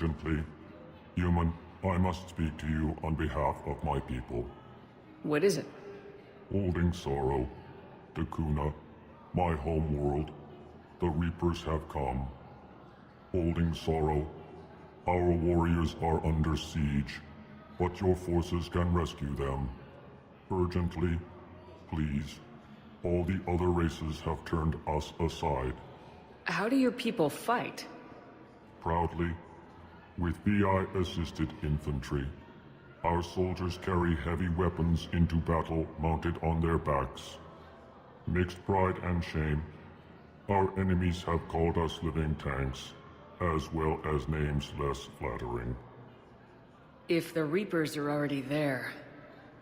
urgently. Human, I must speak to you on behalf of my people. What is it? Holding sorrow. Dakuna, my home world. The Reapers have come. Holding sorrow. Our warriors are under siege, but your forces can rescue them. Urgently, please. All the other races have turned us aside. How do your people fight? Proudly, with VI-assisted infantry. Our soldiers carry heavy weapons into battle mounted on their backs. Mixed pride and shame, our enemies have called us living tanks, as well as names less flattering. If the Reapers are already there...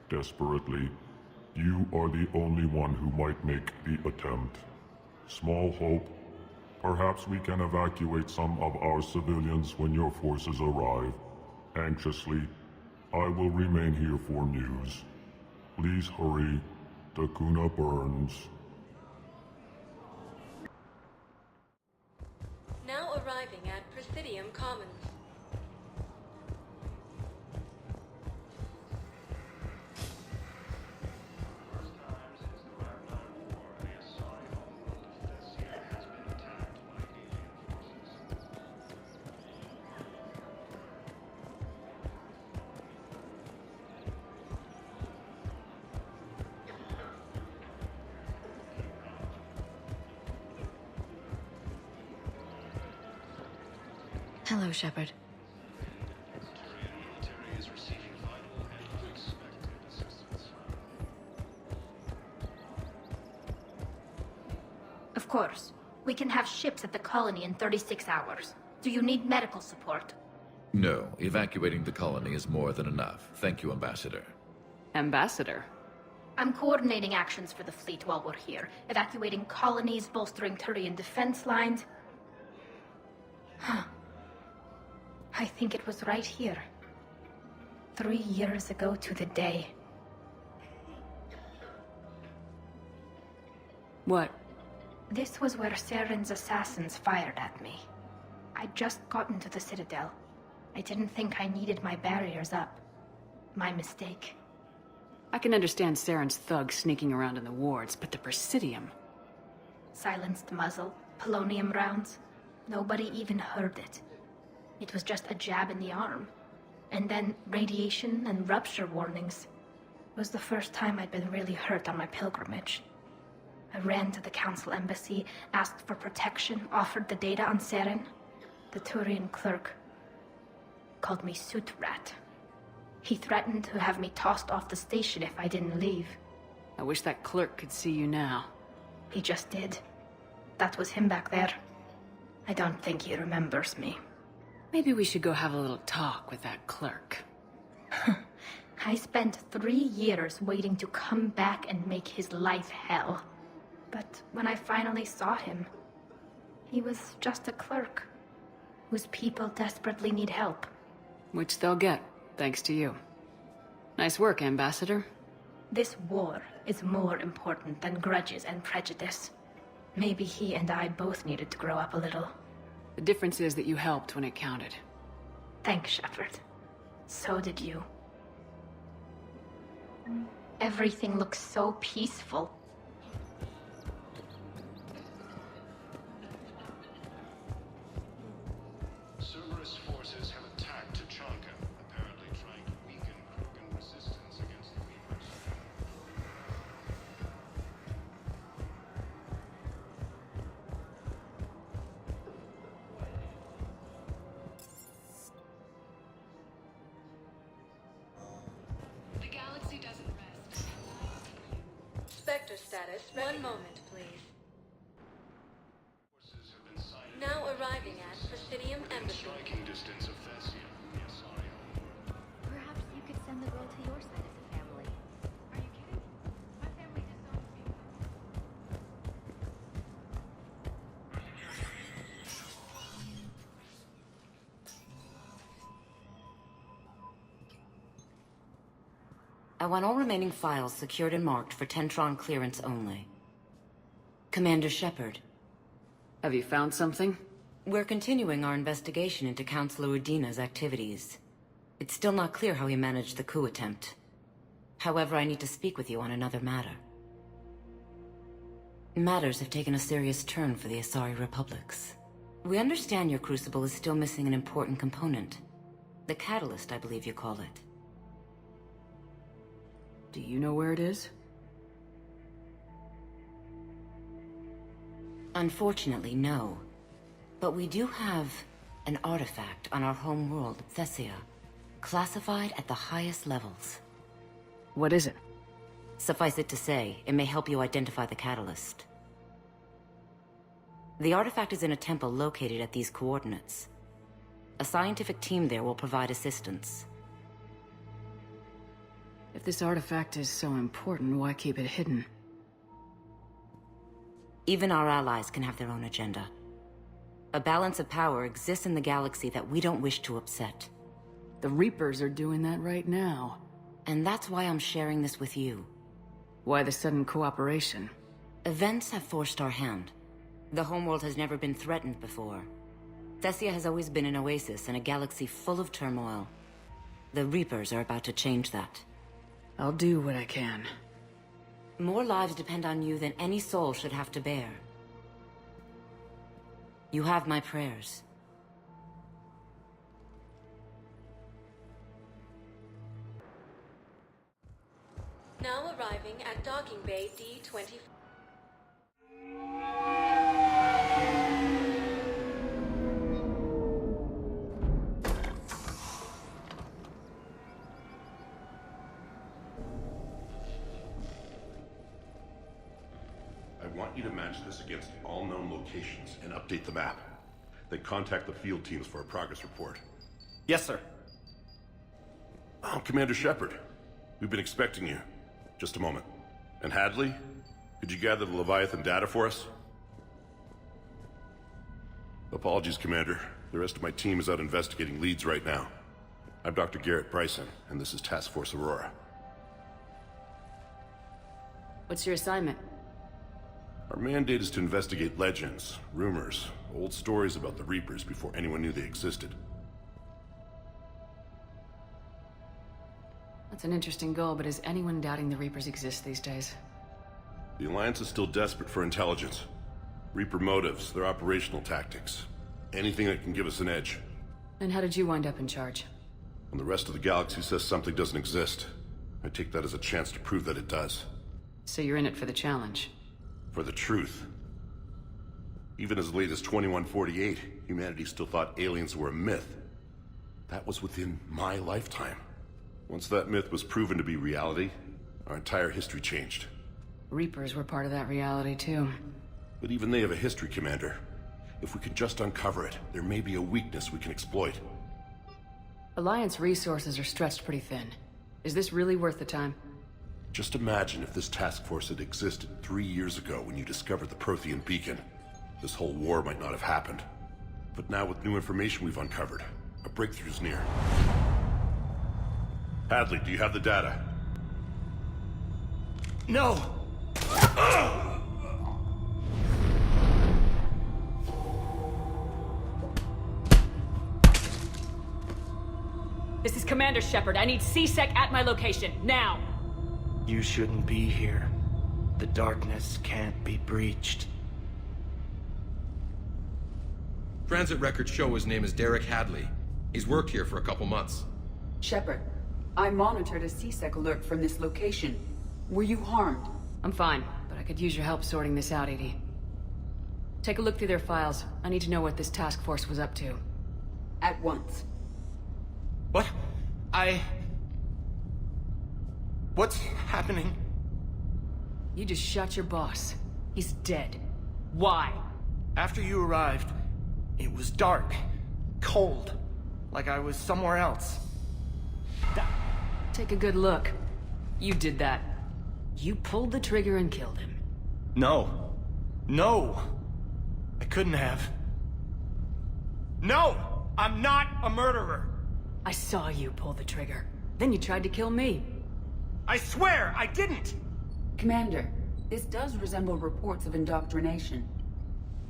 Desperately, you are the only one who might make the attempt. Small hope. Perhaps we can evacuate some of our civilians when your forces arrive. Anxiously, I will remain here for news. Please hurry. Dakuna burns. Now arriving at Presidium Commons. Hello, Shepard. Of course. We can have ships at the colony in 36 hours. Do you need medical support? No, evacuating the colony is more than enough. Thank you, Ambassador. Ambassador? I'm coordinating actions for the fleet while we're here. Evacuating colonies, bolstering Turian defense lines. Huh. I think it was right here. 3 years ago to the day. What? This was where Saren's assassins fired at me. I'd just gotten to the Citadel. I didn't think I needed my barriers up. My mistake. I can understand Saren's thugs sneaking around in the wards, but the Presidium... Silenced muzzle, polonium rounds. Nobody even heard it. It was just a jab in the arm. And then radiation and rupture warnings. It was the first time I'd been really hurt on my pilgrimage. I ran to the Council embassy, asked for protection, offered the data on Saren. The Turian clerk called me Soot Rat. He threatened to have me tossed off the station if I didn't leave. I wish that clerk could see you now. He just did. That was him back there. I don't think he remembers me. Maybe we should go have a little talk with that clerk. I spent 3 years waiting to come back and make his life hell. But when I finally saw him, he was just a clerk, whose people desperately need help. Which they'll get, thanks to you. Nice work, Ambassador. This war is more important than grudges and prejudice. Maybe he and I both needed to grow up a little. The difference is that you helped when it counted. Thanks, Shepard. So did you. Everything looks so peaceful. Cerberus forces have attacked Tachanka, apparently trying to weaken Krogan resistance against the Reapers. The galaxy doesn't rest. Spectre status. One moment, please. Forces have been sighted Now arriving at Presidium within Embassy. striking distance of Thessium, the Asari homeworld. Perhaps you could send the girl to your side of the family. Are you kidding? My family disowns me. I want all remaining files secured and marked for Tentron clearance only. Commander Shepard. Have you found something? We're continuing our investigation into Councilor Udina's activities. It's still not clear how he managed the coup attempt. However, I need to speak with you on another matter. Matters have taken a serious turn for the Asari Republics. We understand your Crucible is still missing an important component. The catalyst, I believe you call it. Do you know where it is? Unfortunately, no. But we do have an artifact on our home world, Thessia, classified at the highest levels. What is it? Suffice it to say, it may help you identify the catalyst. The artifact is in a temple located at these coordinates. A scientific team there will provide assistance. If this artifact is so important, why keep it hidden? Even our allies can have their own agenda. A balance of power exists in the galaxy that we don't wish to upset. The Reapers are doing that right now. And that's why I'm sharing this with you. Why the sudden cooperation? Events have forced our hand. The homeworld has never been threatened before. Thessia has always been an oasis in a galaxy full of turmoil. The Reapers are about to change that. I'll do what I can. More lives depend on you than any soul should have to bear. You have my prayers. Now arriving at docking bay D-24. I want you to match this against all known locations and update the map. Then contact the field teams for a progress report. Yes, sir. Oh, Commander Shepard. We've been expecting you. Just a moment. And Hadley? Could you gather the Leviathan data for us? Apologies, Commander. The rest of my team is out investigating leads right now. I'm Dr. Garrett Bryson, and this is Task Force Aurora. What's your assignment? Our mandate is to investigate legends, rumors, old stories about the Reapers before anyone knew they existed. That's an interesting goal, but is anyone doubting the Reapers exist these days? The Alliance is still desperate for intelligence. Reaper motives, their operational tactics. Anything that can give us an edge. And how did you wind up in charge? When the rest of the galaxy says something doesn't exist, I take that as a chance to prove that it does. So you're in it for the challenge? For the truth. Even as late as 2148, humanity still thought aliens were a myth. That was within my lifetime. Once that myth was proven to be reality, our entire history changed. Reapers were part of that reality, too. But even they have a history, Commander. If we could just uncover it, there may be a weakness we can exploit. Alliance resources are stretched pretty thin. Is this really worth the time? Just imagine if this task force had existed 3 years ago when you discovered the Prothean beacon. This whole war might not have happened. But now with new information we've uncovered, a breakthrough's near. Hadley, do you have the data? No! This is Commander Shepard. I need C-Sec at my location, now! You shouldn't be here. The darkness can't be breached. Transit records show his name is Derek Hadley. He's worked here for a couple months. Shepard, I monitored a C-Sec alert from this location. Were you harmed? I'm fine, but I could use your help sorting this out, EDI. Take a look through their files. I need to know what this task force was up to. At once. What? What's happening? You just shot your boss. He's dead. Why? After you arrived, it was dark, cold, like I was somewhere else. Take a good look. You did that. You pulled the trigger and killed him. No. No! I couldn't have. No! I'm not a murderer! I saw you pull the trigger. Then you tried to kill me. I swear I didn't! Commander, this does resemble reports of indoctrination.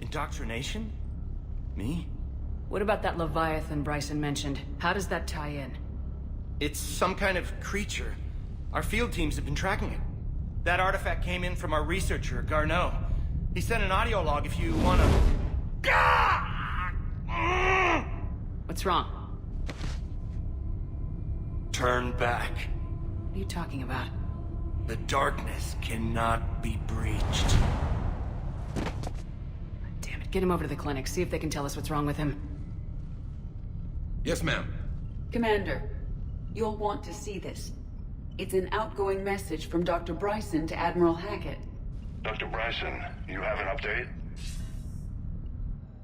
Indoctrination? Me? What about that Leviathan Bryson mentioned? How does that tie in? It's some kind of creature. Our field teams have been tracking it. That artifact came in from our researcher, Garneau. He sent an audio log if you wanna... What's wrong? Turn back. What are you talking about? The darkness cannot be breached. Damn it, get him over to the clinic, see if they can tell us what's wrong with him. Yes, ma'am. Commander, you'll want to see this. It's an outgoing message from Dr. Bryson to Admiral Hackett. Dr. Bryson, you have an update?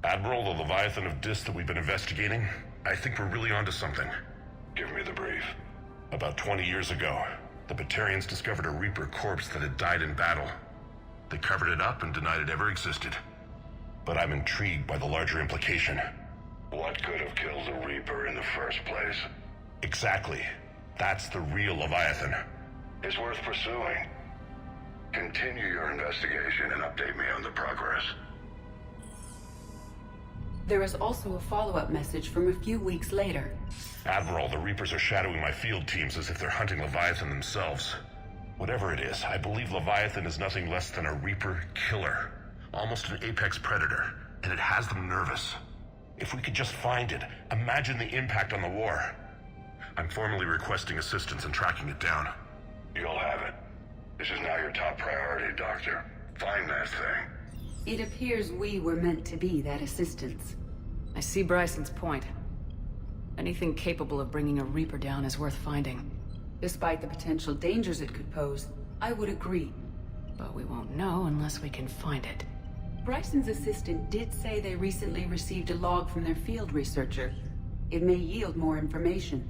Admiral, the Leviathan of Dis that we've been investigating, I think we're really onto something. Give me the brief. About 20 years ago, the Batarians discovered a Reaper corpse that had died in battle. They covered it up and denied it ever existed. But I'm intrigued by the larger implication. What could have killed the Reaper in the first place? Exactly. That's the real Leviathan. It's worth pursuing. Continue your investigation and update me on the progress. There is also a follow-up message from a few weeks later. Admiral, the Reapers are shadowing my field teams as if they're hunting Leviathan themselves. Whatever it is, I believe Leviathan is nothing less than a Reaper killer. Almost an apex predator, and it has them nervous. If we could just find it, imagine the impact on the war. I'm formally requesting assistance in tracking it down. You'll have it. This is now your top priority, Doctor. Find that thing. It appears we were meant to be that assistance. I see Bryson's point. Anything capable of bringing a Reaper down is worth finding. Despite the potential dangers it could pose, I would agree. But we won't know unless we can find it. Bryson's assistant did say they recently received a log from their field researcher. It may yield more information.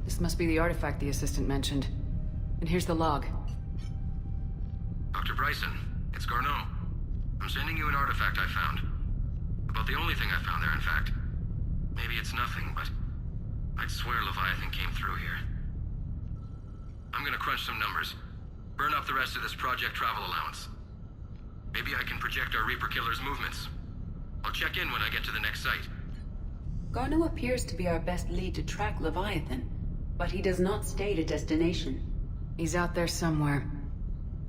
This must be the artifact the assistant mentioned. And here's the log. Dr. Bryson, it's Garneau. I'm sending you an artifact I found. About the only thing I found there, in fact. Maybe it's nothing, but I'd swear Leviathan came through here. I'm gonna crunch some numbers. Burn up the rest of this project travel allowance. Maybe I can project our Reaper killer's movements. I'll check in when I get to the next site. Garneau appears to be our best lead to track Leviathan, but he does not state a destination. He's out there somewhere.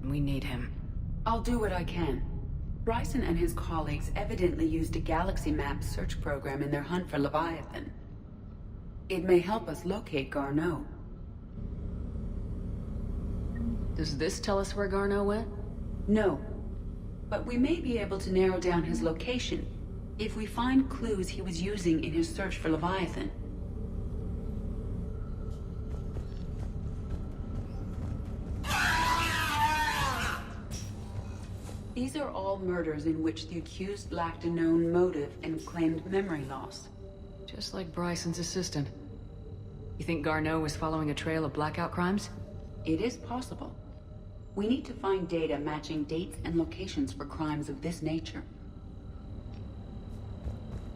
We need him. I'll do what I can. Bryson and his colleagues evidently used a galaxy map search program in their hunt for Leviathan. It may help us locate Garneau. Does this tell us where Garneau went? No. But we may be able to narrow down his location if we find clues he was using in his search for Leviathan. These are all murders in which the accused lacked a known motive and claimed memory loss. Just like Bryson's assistant. You think Garneau was following a trail of blackout crimes? It is possible. We need to find data matching dates and locations for crimes of this nature.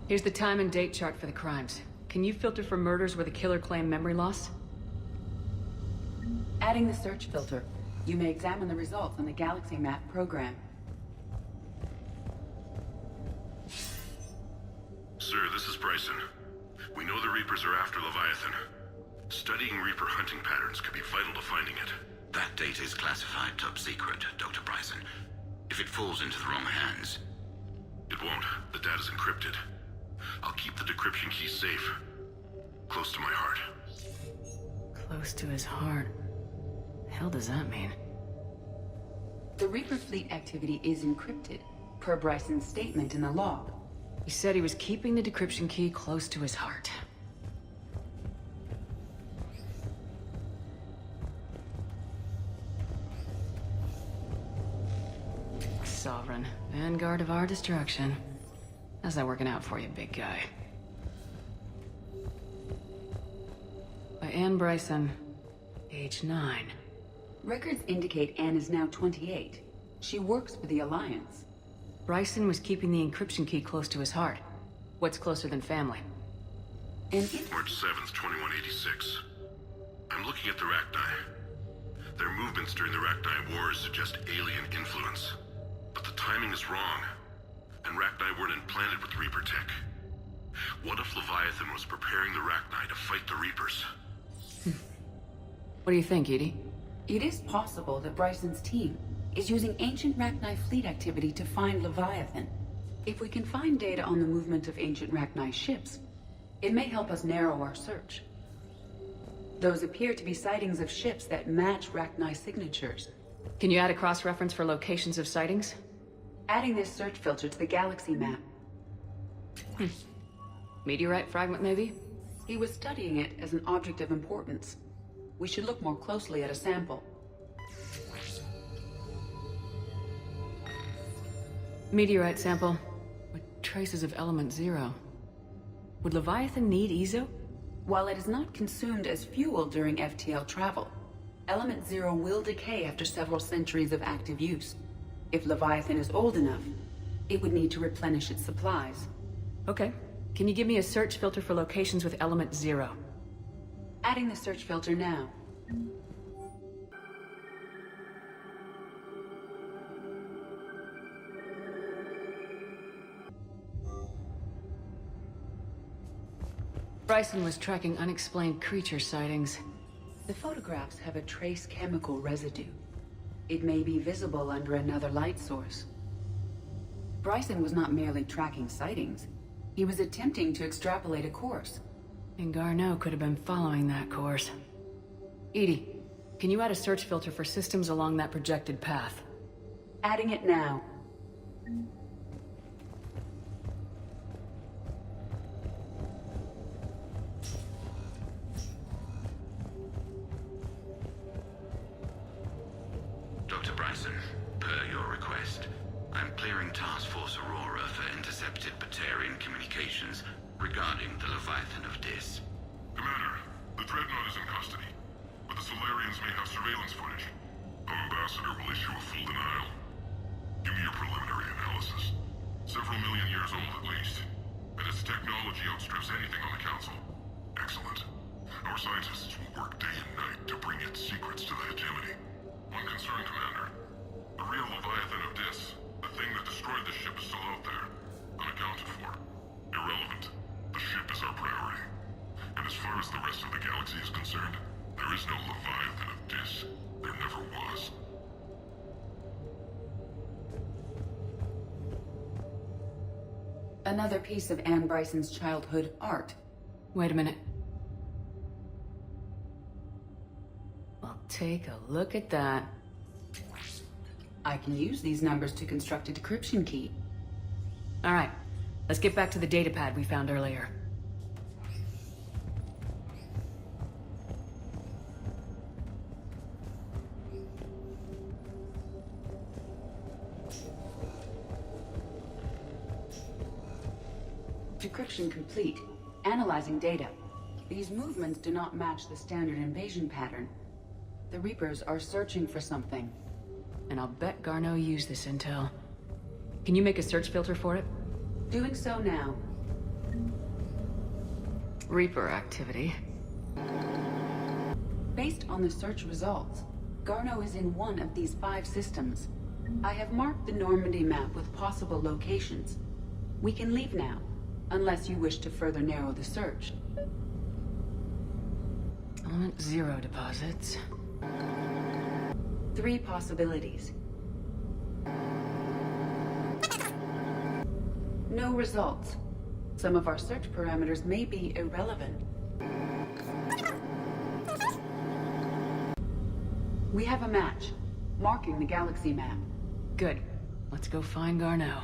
Here's the time and date chart for the crimes. Can you filter for murders where the killer claimed memory loss? Adding the search filter, you may examine the results on the Galaxy Map program. Sir, this is Bryson. We know the Reapers are after Leviathan. Studying Reaper hunting patterns could be vital to finding it. That data is classified top secret, Dr. Bryson. If it falls into the wrong hands... It won't. The data's encrypted. I'll keep the decryption key safe. Close to my heart. Close to his heart. The hell does that mean? The Reaper fleet activity is encrypted, per Bryson's statement in the log. He said he was keeping the decryption key close to his heart. Sovereign, vanguard of our destruction. How's that working out for you, big guy? By Anne Bryson, age 9. Records indicate Anne is now 28. She works for the Alliance. Bryson was keeping the encryption key close to his heart. What's closer than family? And March 7th, 2186. I'm looking at the Rachni. Their movements during the Rachni Wars suggest alien influence. But the timing is wrong. and Rachni weren't implanted with Reaper tech. What if Leviathan was preparing the Rachni to fight the Reapers? What do you think, Edie? It is possible that Bryson's team is using ancient Rachni fleet activity to find Leviathan. If we can find data on the movement of ancient Rachni ships, it may help us narrow our search. Those appear to be sightings of ships that match Rachni signatures. Can you add a cross-reference for locations of sightings? Adding this search filter to the galaxy map. Meteorite fragment, maybe? He was studying it as an object of importance. We should look more closely at a sample. Meteorite sample with traces of element 0. Would Leviathan need Ezo? While it is not consumed as fuel during FTL travel, element 0 will decay after several centuries of active use. If Leviathan is old enough, it would need to replenish its supplies. Okay. Can you give me a search filter for locations with element 0? Adding the search filter now. Bryson was tracking unexplained creature sightings. The photographs have a trace chemical residue. It may be visible under another light source. Bryson was not merely tracking sightings. He was attempting to extrapolate a course. And Garneau could have been following that course. Edie, can you add a search filter for systems along that projected path? Adding it now. Dr. Bryson, per your request, I'm clearing Task Force Aurora for intercepted Batarian communications regarding the Leviathan of Dis. Commander, the Dreadnought is in custody, but the Solarians may have surveillance footage. Our ambassador will issue a full denial. Give me your preliminary analysis. Several million years old at least, and its technology outstrips anything on the Council. Excellent. Our scientists will work day and night to bring its secrets to the hegemony. One concern, Commander. The real Leviathan of Dis, the thing that destroyed the ship, is still out there, unaccounted for. Irrelevant. The ship is our priority. And as far as the rest of the galaxy is concerned, there is no Leviathan of Dis. There never was. Another piece of Anne Bryson's childhood art. Wait a minute. Well, take a look at that. I can use these numbers to construct a decryption key. All right, let's get back to the datapad we found earlier. Decryption complete. Analyzing data. These movements do not match the standard invasion pattern. The Reapers are searching for something. And I'll bet Garneau used this intel. Can you make a search filter for it? Doing so now. Reaper activity. Based on the search results, Garneau is in one of these 5 systems. I have marked the Normandy map with possible locations. We can leave now, unless you wish to further narrow the search. Element 0 deposits. 3 possibilities. No results. Some of our search parameters may be irrelevant. We have a match, marking the galaxy map. Good. Let's go find Garneau.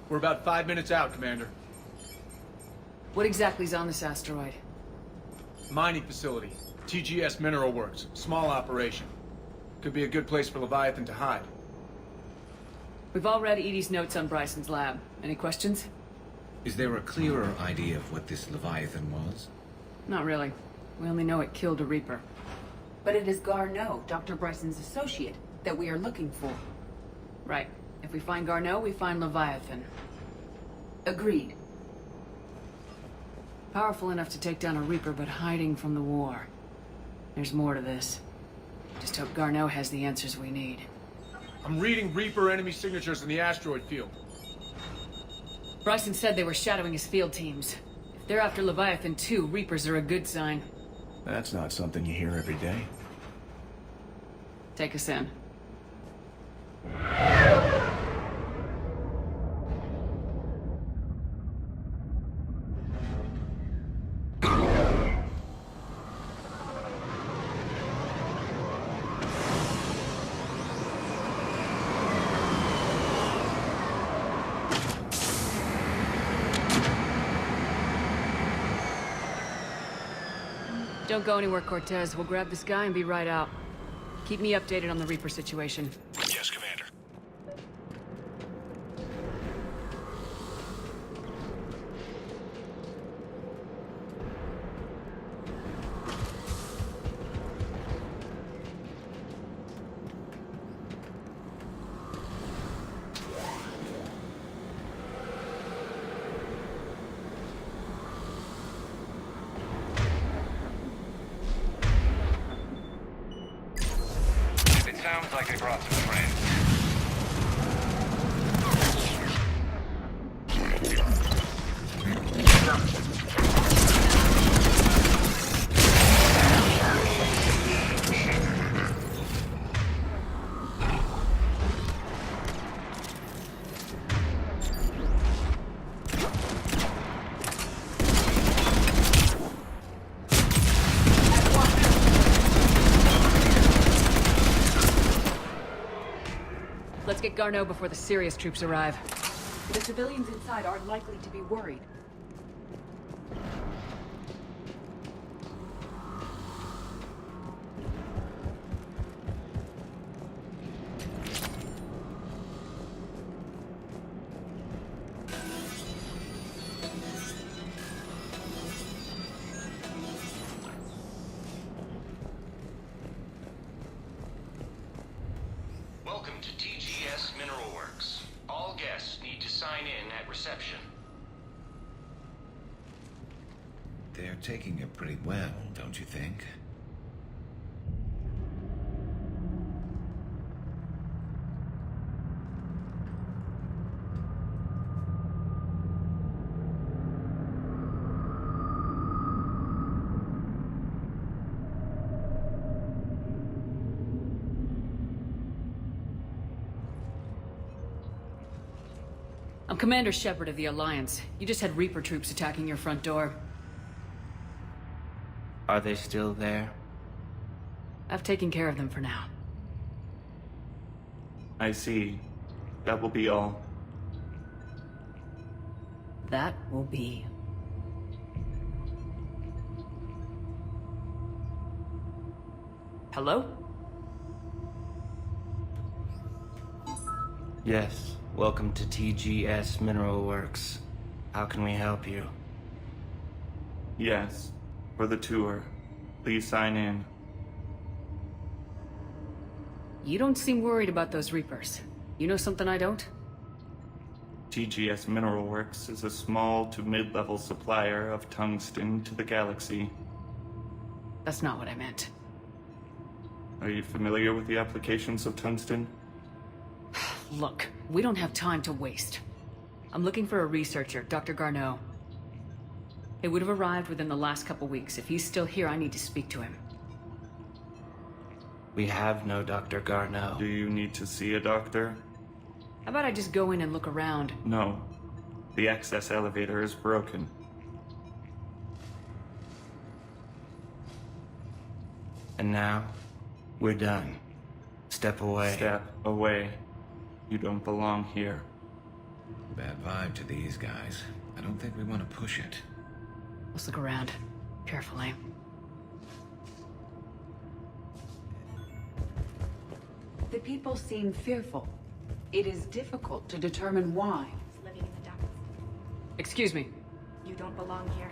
We're about 5 minutes out, Commander. What exactly is on this asteroid? Mining facility. TGS Mineral Works. Small operation. Could be a good place for Leviathan to hide. We've all read Edie's notes on Bryson's lab. Any questions? Is there a clearer idea of what this Leviathan was? Not really. We only know it killed a Reaper. But it is Garneau, Dr. Bryson's associate, that we are looking for. Right. If we find Garneau, we find Leviathan. Agreed. Powerful enough to take down a Reaper, but hiding from the war. There's more to this. Just hope Garneau has the answers we need. I'm reading Reaper enemy signatures in the asteroid field. Bryson said they were shadowing his field teams. If they're after Leviathan too, Reapers are a good sign. That's not something you hear every day. Take us in. Don't go anywhere, Cortez. We'll grab this guy and be right out. Keep me updated on the Reaper situation. Yes, Commander. Sounds like they brought some friends. Let's get Garneau before the serious troops arrive. The civilians inside are likely to be worried. Welcome to TGS Mineral Works. All guests need to sign in at reception. They're taking it pretty well, don't you think? I'm Commander Shepard of the Alliance. You just had Reaper troops attacking your front door. Are they still there? I've taken care of them for now. I see. That will be all. That will be. Hello? Yes. Welcome to TGS Mineral Works. How can we help you? Yes. For the tour. Please sign in. You don't seem worried about those Reapers. You know something I don't? TGS Mineral Works is a small to mid-level supplier of tungsten to the galaxy. That's not what I meant. Are you familiar with the applications of tungsten? Look, we don't have time to waste. I'm looking for a researcher, Dr. Garneau. He would have arrived within the last couple weeks. If he's still here, I need to speak to him. We have no Dr. Garneau. Do you need to see a doctor? How about I just go in and look around? No. The access elevator is broken. And now, we're done. Step away. Step away. You don't belong here. Bad vibe to these guys. I don't think we want to push it. Let's look around. Carefully. The people seem fearful. It is difficult to determine why. Living in the depths. Excuse me. You don't belong here.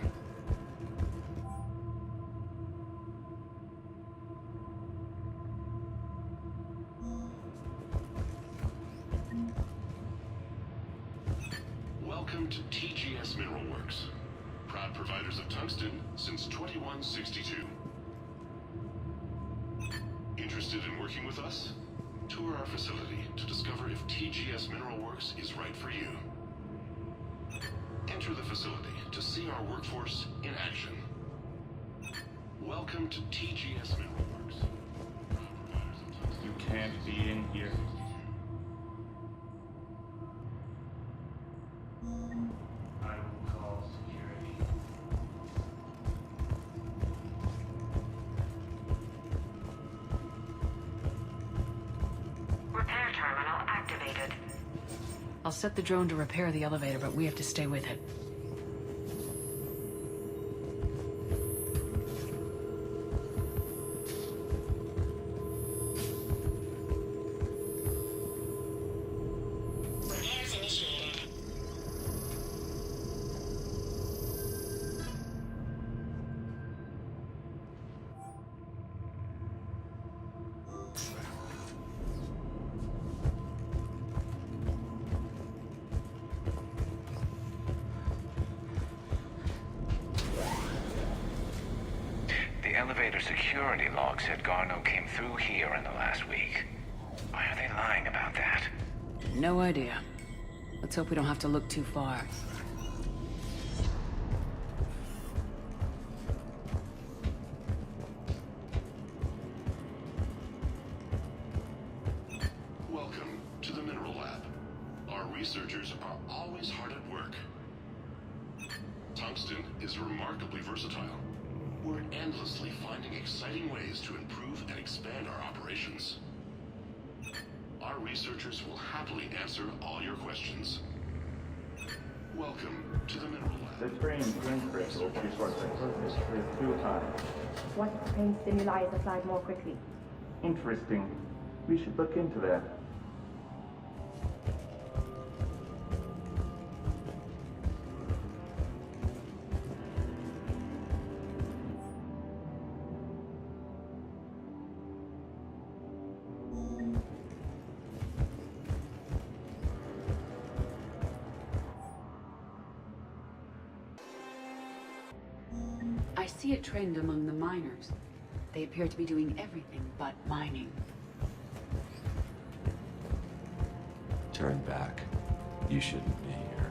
Welcome to TGS Mineral Works. Proud providers of tungsten since 2162. Interested in working with us? Tour our facility to discover if TGS Mineral Works is right for you. Enter the facility to see our workforce in action. Welcome to TGS Mineral Works. You can't be in here. I will call security. Repair terminal activated. I'll set the drone to repair the elevator, but we have to stay with it. Repairs initiated. The elevator security log said Garneau came through here in the last week. Why are they lying about that? No idea. Let's hope we don't have to look too far. Welcome to the Mineral Lab. Our researchers are always hard at work. Tungsten is remarkably versatile. We're endlessly finding exciting ways to improve and expand our operations. Our researchers will happily answer all your questions. Welcome to the Mineral Lab. The brain crystal resource history of two times. What brain stimuli is applied more quickly? Interesting. We should look into that. I see a trend among the miners. They appear to be doing everything but mining. Turn back. You shouldn't be here.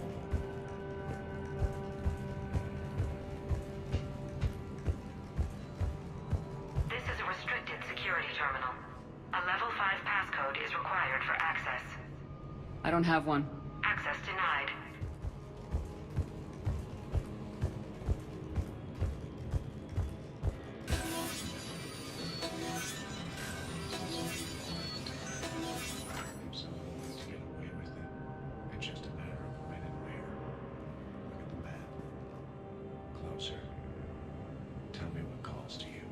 This is a restricted security terminal. A level 5 passcode is required for access. I don't have one. Access denied. Closer. Tell me what calls to you.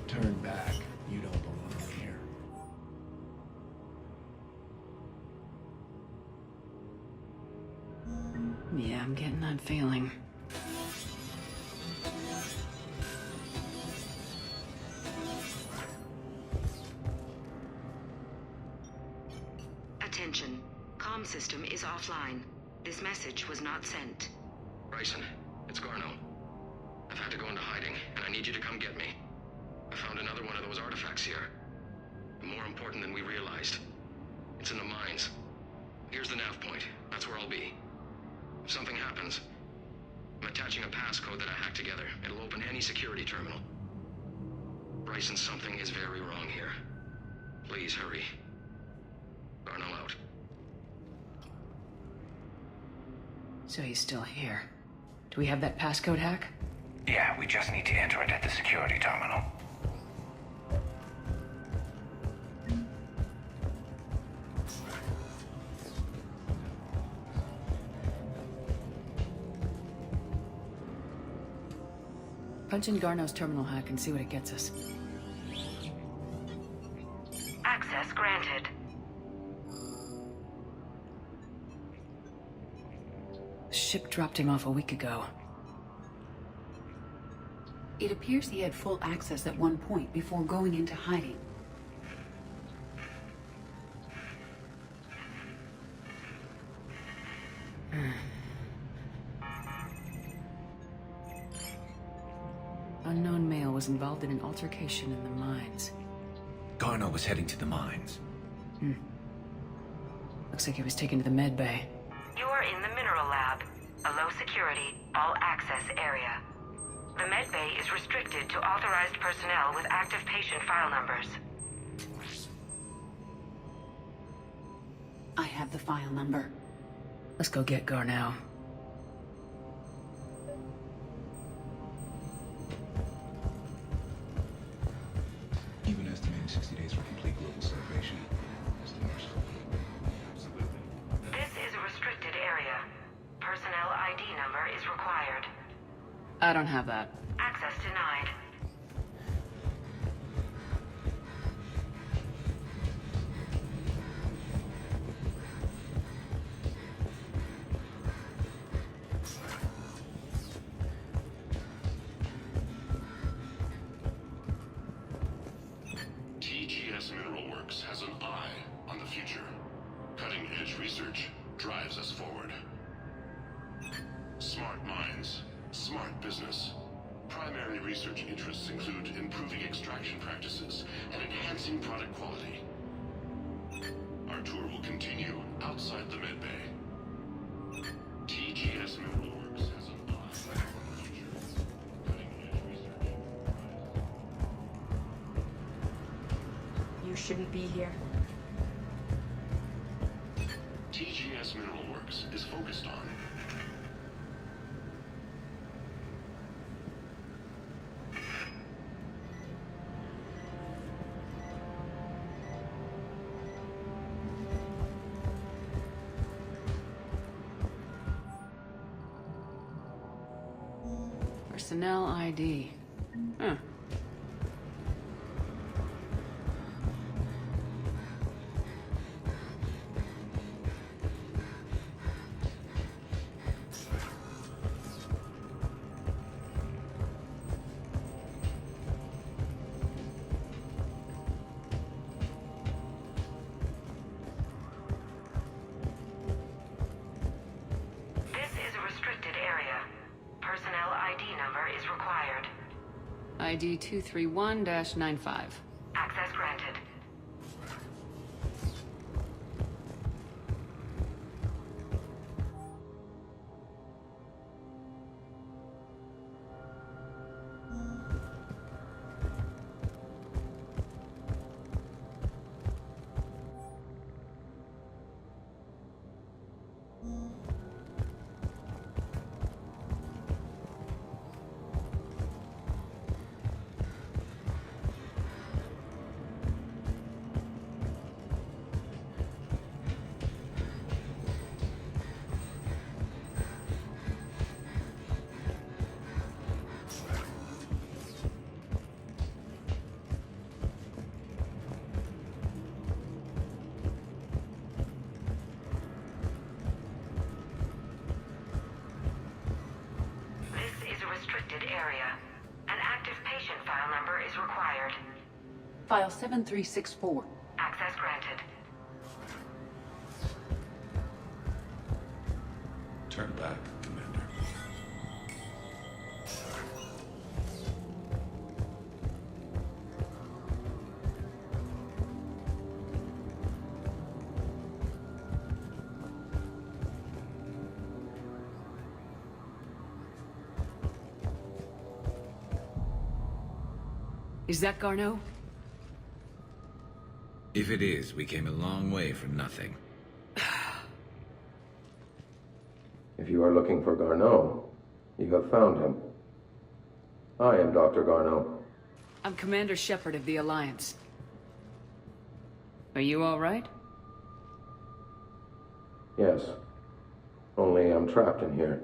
Turn back. You don't belong here. Yeah, I'm getting that feeling. Attention. Comm system is offline. This message was not sent. Bryson, it's Garneau. I've had to go into hiding, and I need you to come get me. I found another one of those artifacts here. More important than we realized. It's in the mines. Here's the nav point. That's where I'll be. If something happens, I'm attaching a passcode that I hacked together. It'll open any security terminal. Bryson, something is very wrong here. Please hurry. Garneau out. So he's still here. Do we have that passcode hack? Yeah, we just need to enter it at the security terminal. Punch in Garneau's terminal hack and see what it gets us. Access granted. The ship dropped him off a week ago. It appears he had full access at one point before going into hiding. Unknown male was involved in an altercation in the mines. Garneau was heading to the mines. Looks like he was taken to the med bay. You are in the mineral lab, a low security, all access area. The med bay is restricted to authorized personnel with active patient file numbers. I have the file number. Let's go get Garneau. Even estimating 60 days for complete global salvation. This is a restricted area. Personnel ID number is required. I don't have that. Access denied. TGS Mineral Works has an eye on the future. Cutting-edge research drives us forward. Smart minds, smart business. Primary research interests include improving extraction practices and enhancing product quality. Our tour will continue outside the medbay. TGS Mineral Works has an eye on the future. Cutting-edge research. You shouldn't be here. TGS Mineral Works is focused on Personnel ID. Huh. This is a restricted area. Personnel ID number is required. ID 231-95. Access granted. This is a restricted area. An active patient file number is required. File 7364. Access granted. Turn back, Commander. Is that Garneau? If it is, we came a long way from nothing. If you are looking for Garneau, you have found him. I am Dr. Garneau. I'm Commander Shepard of the Alliance. Are you all right? Yes. Only I'm trapped in here.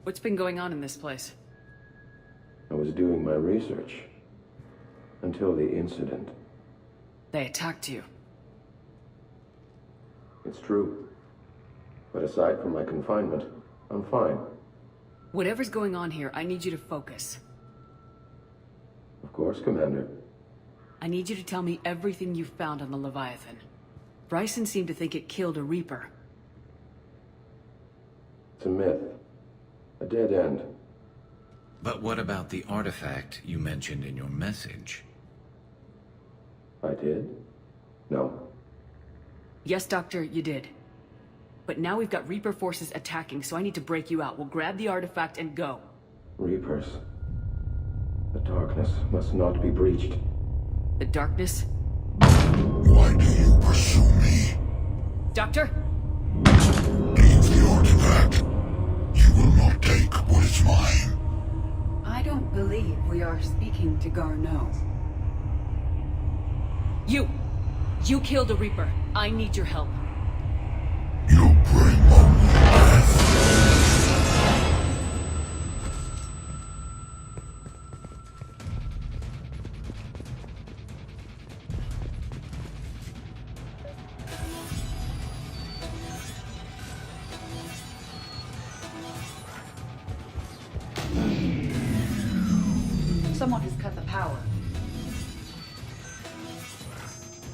What's been going on in this place? I was doing my research. Until the incident. They attacked you. It's true. But aside from my confinement, I'm fine. Whatever's going on here, I need you to focus. Of course, Commander. I need you to tell me everything you found on the Leviathan. Bryson seemed to think it killed a Reaper. It's a myth. A dead end. But what about the artifact you mentioned in your message? I did? No. Yes, Doctor, you did. But now we've got Reaper forces attacking, so I need to break you out. We'll grab the artifact and go. Reapers. The darkness must not be breached. The darkness? Why do you pursue me? Doctor? Leave the artifact. You will not take what is mine. I don't believe we are speaking to Garneau. You killed a Reaper. I need your help. You bring only death. Someone has cut the power.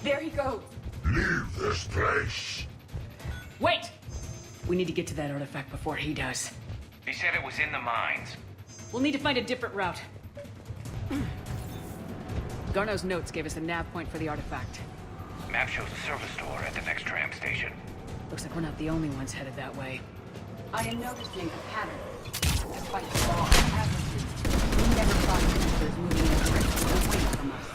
There he goes. Leave this place. Wait! We need to get to that artifact before he does. He said it was in the mines. We'll need to find a different route. Garneau's notes gave us a nav point for the artifact. Map shows a service door at the next tram station. Looks like we're not the only ones headed that way. I am noticing a pattern. Despite the law of averages, we never find creatures moving in directions away from us.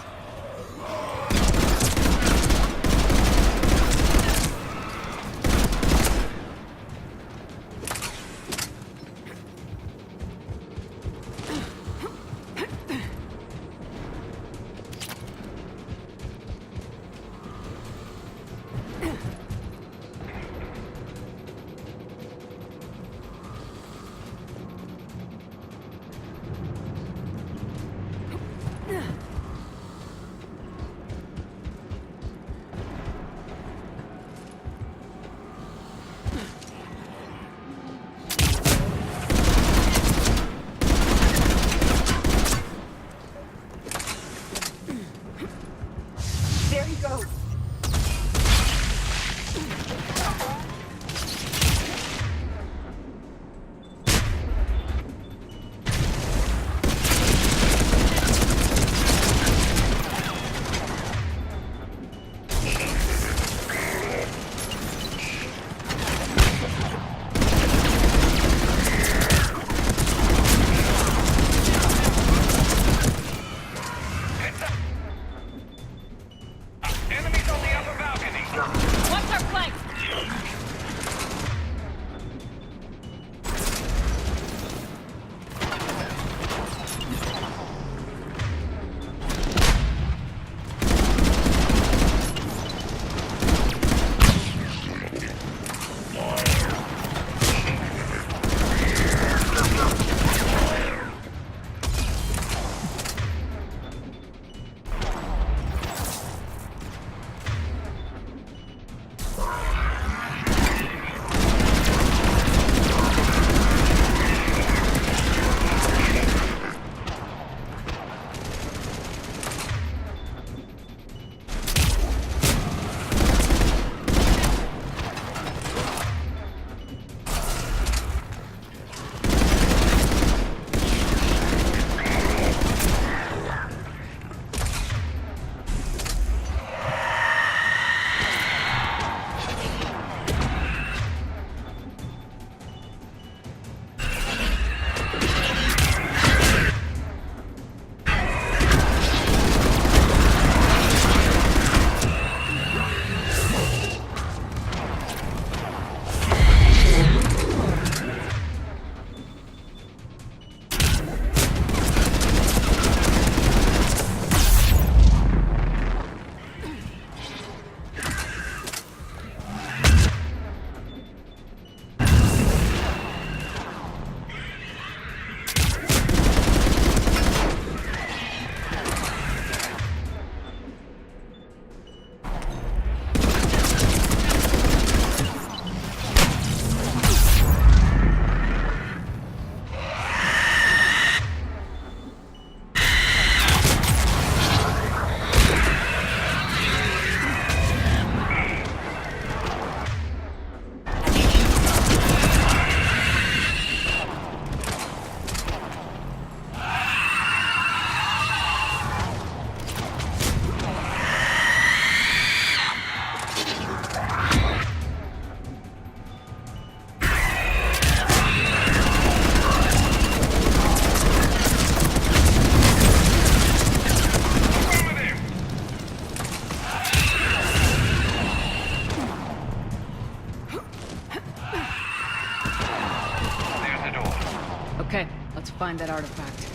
Okay, let's find that artifact.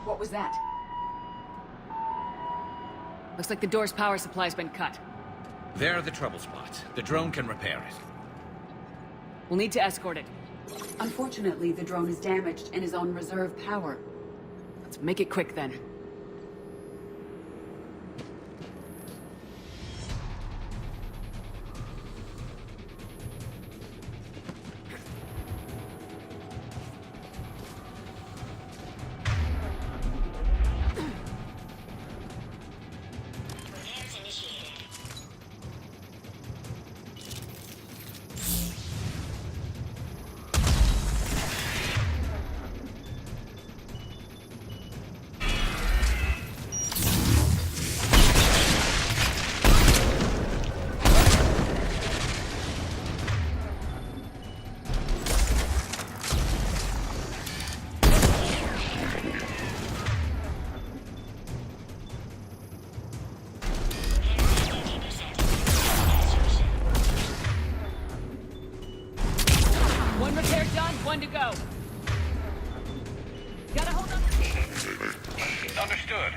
What was that? Looks like the door's power supply's been cut. There are the trouble spots. The drone can repair it. We'll need to escort it. Unfortunately, the drone is damaged and is on reserve power. Let's make it quick then. One repair done, one to go. Gotta hold on. Understood.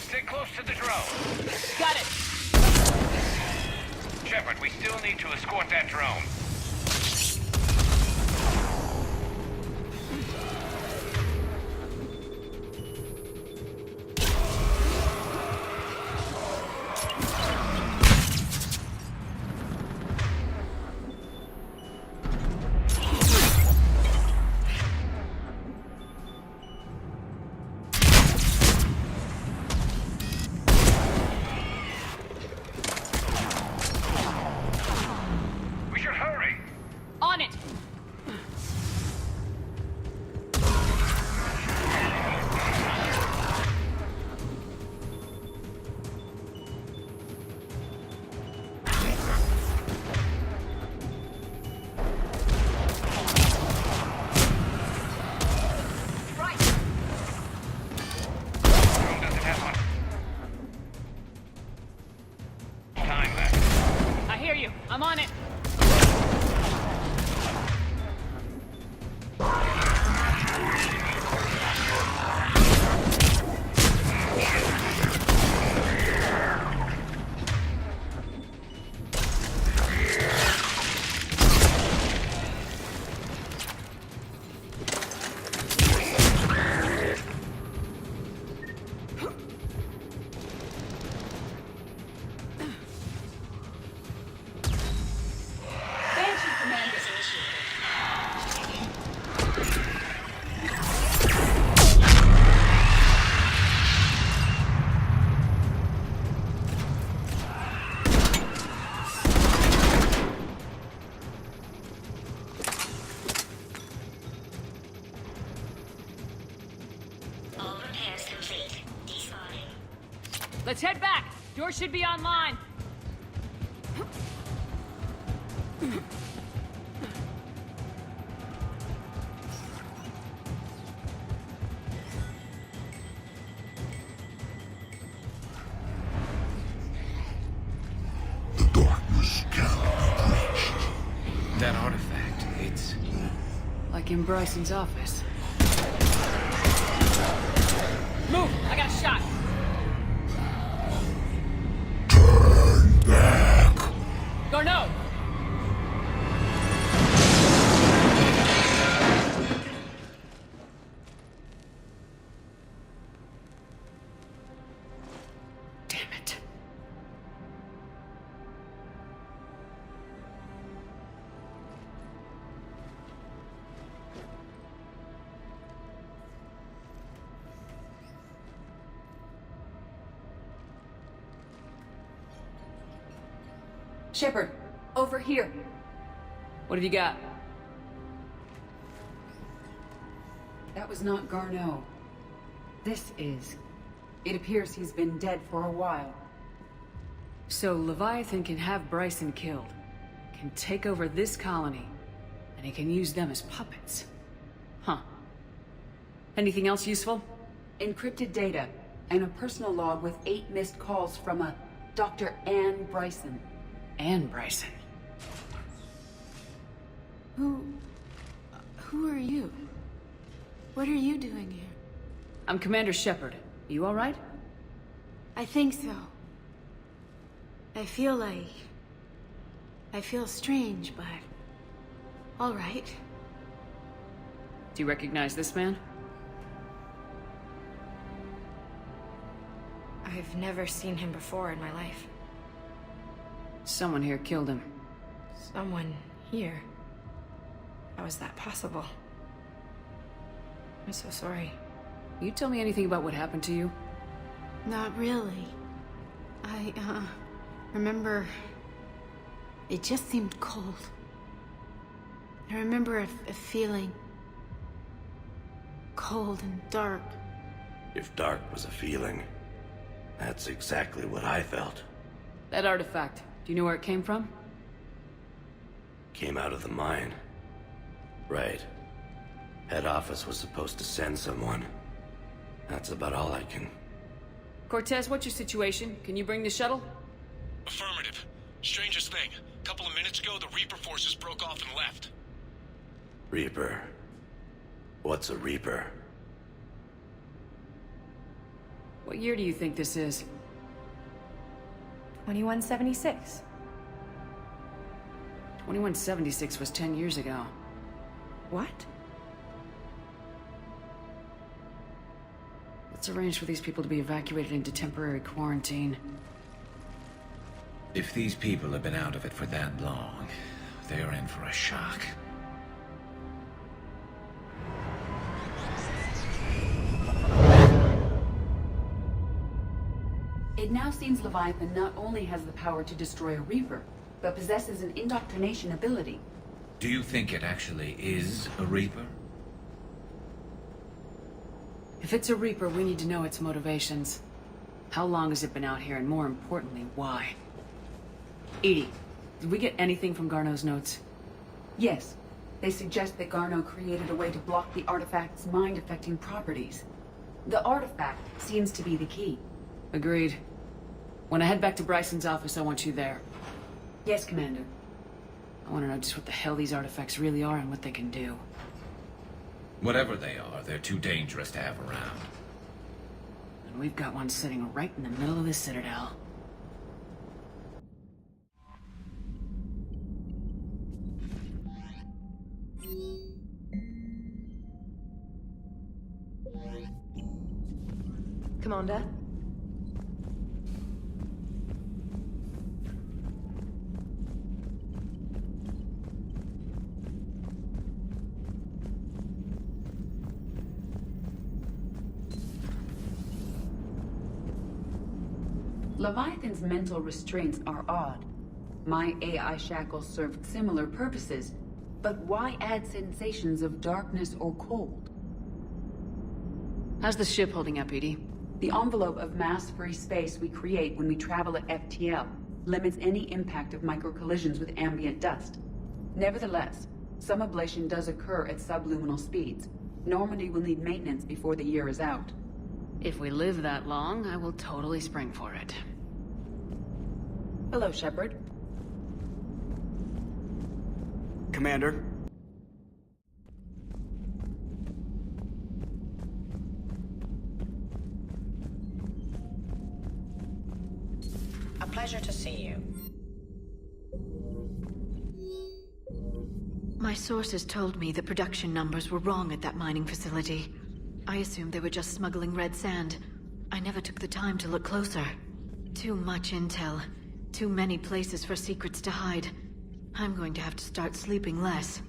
Stay close to the drone. Got it. Shepard, we still need to escort that drone. On it! I hear you. I'm on it. Let's head back. Door should be online. The darkness cannot be breached. That artifact, it's... Like in Bryson's office. Move! I got a shot! Turn back! Garneau! Damn it. Shepard, over here. What have you got? That was not Garneau. This is. It appears he's been dead for a while. So Leviathan can have Bryson killed, can take over this colony, and he can use them as puppets. Huh. Anything else useful? Encrypted data, and a personal log with 8 missed calls from a Dr. Anne Bryson. Anne Bryson? Who are you? What are you doing here? I'm Commander Shepard. You all right? I think so. I feel strange, but... all right. Do you recognize this man? I've never seen him before in my life. Someone here killed him. Someone here? How is that possible? I'm so sorry. You tell me anything about what happened to you? Not really. I remember... it just seemed cold. I remember a feeling... cold and dark. If dark was a feeling, that's exactly what I felt. That artifact, do you know where it came from? Came out of the mine. Right. Head office was supposed to send someone. That's about all I can... Cortez, what's your situation? Can you bring the shuttle? Affirmative. Strangest thing. Couple of minutes ago, the Reaper forces broke off and left. Reaper. What's a Reaper? What year do you think this is? 2176. 2176 was 10 years ago. What? Let's arrange for these people to be evacuated into temporary quarantine. If these people have been out of it for that long, they're in for a shock. It now seems Leviathan not only has the power to destroy a Reaper, but possesses an indoctrination ability. Do you think it actually is a Reaper? If it's a Reaper, we need to know its motivations. How long has it been out here, and more importantly, why? Edie, did we get anything from Garneau's notes? Yes. They suggest that Garneau created a way to block the artifact's mind-affecting properties. The artifact seems to be the key. Agreed. When I head back to Bryson's office, I want you there. Yes, Commander. I want to know just what the hell these artifacts really are and what they can do. Whatever they are, they're too dangerous to have around. And we've got one sitting right in the middle of the Citadel. Commander? Leviathan's mental restraints are odd. My AI shackles served similar purposes, but why add sensations of darkness or cold? How's the ship holding up, Edie? The envelope of mass-free space we create when we travel at FTL limits any impact of micro-collisions with ambient dust. Nevertheless, some ablation does occur at subluminal speeds. Normandy will need maintenance before the year is out. If we live that long, I will totally spring for it. Hello, Shepard. Commander? A pleasure to see you. My sources told me the production numbers were wrong at that mining facility. I assumed they were just smuggling red sand. I never took the time to look closer. Too much intel. Too many places for secrets to hide. I'm going to have to start sleeping less.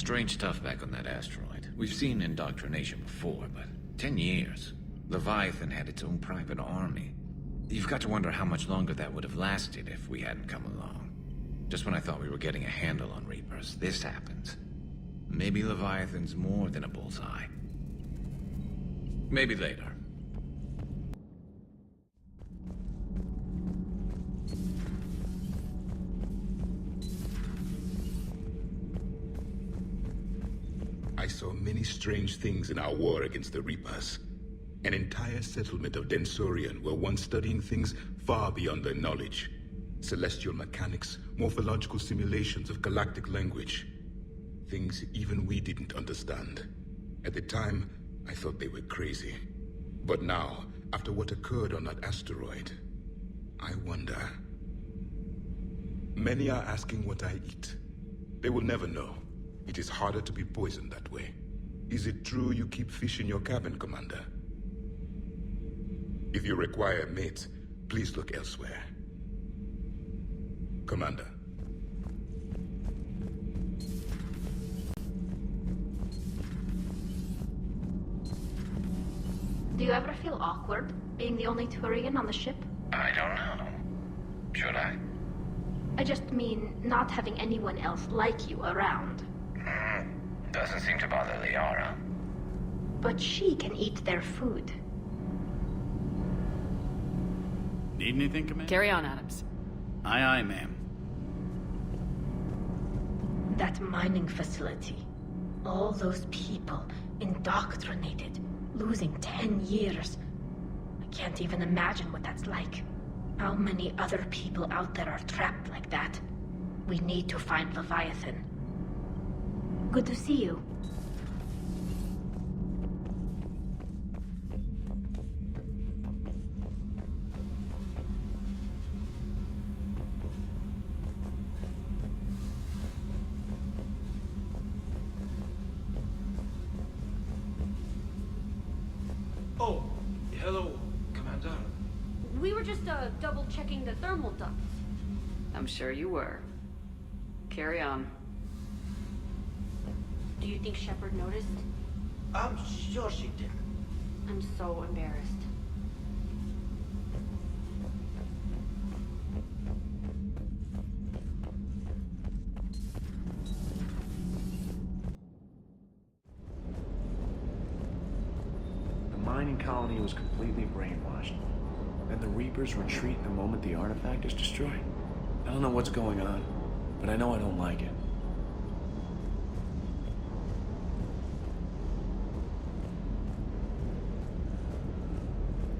Strange stuff back on that asteroid. We've seen indoctrination before, but 10 years. Leviathan had its own private army. You've got to wonder how much longer that would have lasted if we hadn't come along. Just when I thought we were getting a handle on Reapers, this happens. Maybe Leviathan's more than a bullseye. Maybe later. I saw many strange things in our war against the Reapers. An entire settlement of Densorian were once studying things far beyond their knowledge. Celestial mechanics, morphological simulations of galactic language. Things even we didn't understand. At the time, I thought they were crazy. But now, after what occurred on that asteroid, I wonder. Many are asking what I eat. They will never know. It is harder to be poisoned that way. Is it true you keep fish in your cabin, Commander? If you require a mate, please look elsewhere. Commander. Do you ever feel awkward, being the only Turian on the ship? I don't know. Should I? I just mean not having anyone else like you around. Doesn't seem to bother Liara. But she can eat their food. Need anything, Commander? Carry on, Adams. Aye, aye, ma'am. That mining facility. All those people, indoctrinated, losing 10 years. I can't even imagine what that's like. How many other people out there are trapped like that? We need to find Leviathan. Good to see you. Oh, hello, Commander. We were just double-checking the thermal ducts. I'm sure you were. Carry on. Do you think Shepard noticed? I'm sure she did. I'm so embarrassed. The mining colony was completely brainwashed. And the Reapers retreat the moment the artifact is destroyed. I don't know what's going on, but I know I don't like it.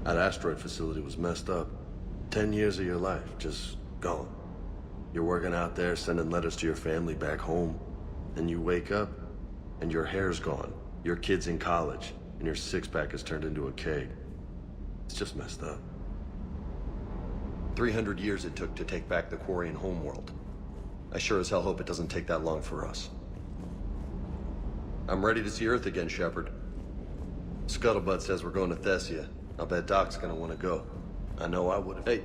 That asteroid facility was messed up. 10 years of your life, just gone. You're working out there, sending letters to your family back home. Then you wake up, and your hair's gone. Your kid's in college, and your six-pack is turned into a keg. It's just messed up. 300 years it took to take back the Quarian homeworld. I sure as hell hope it doesn't take that long for us. I'm ready to see Earth again, Shepard. Scuttlebutt says we're going to Thessia. I'll bet Doc's gonna want to go. I know I would've. Hey,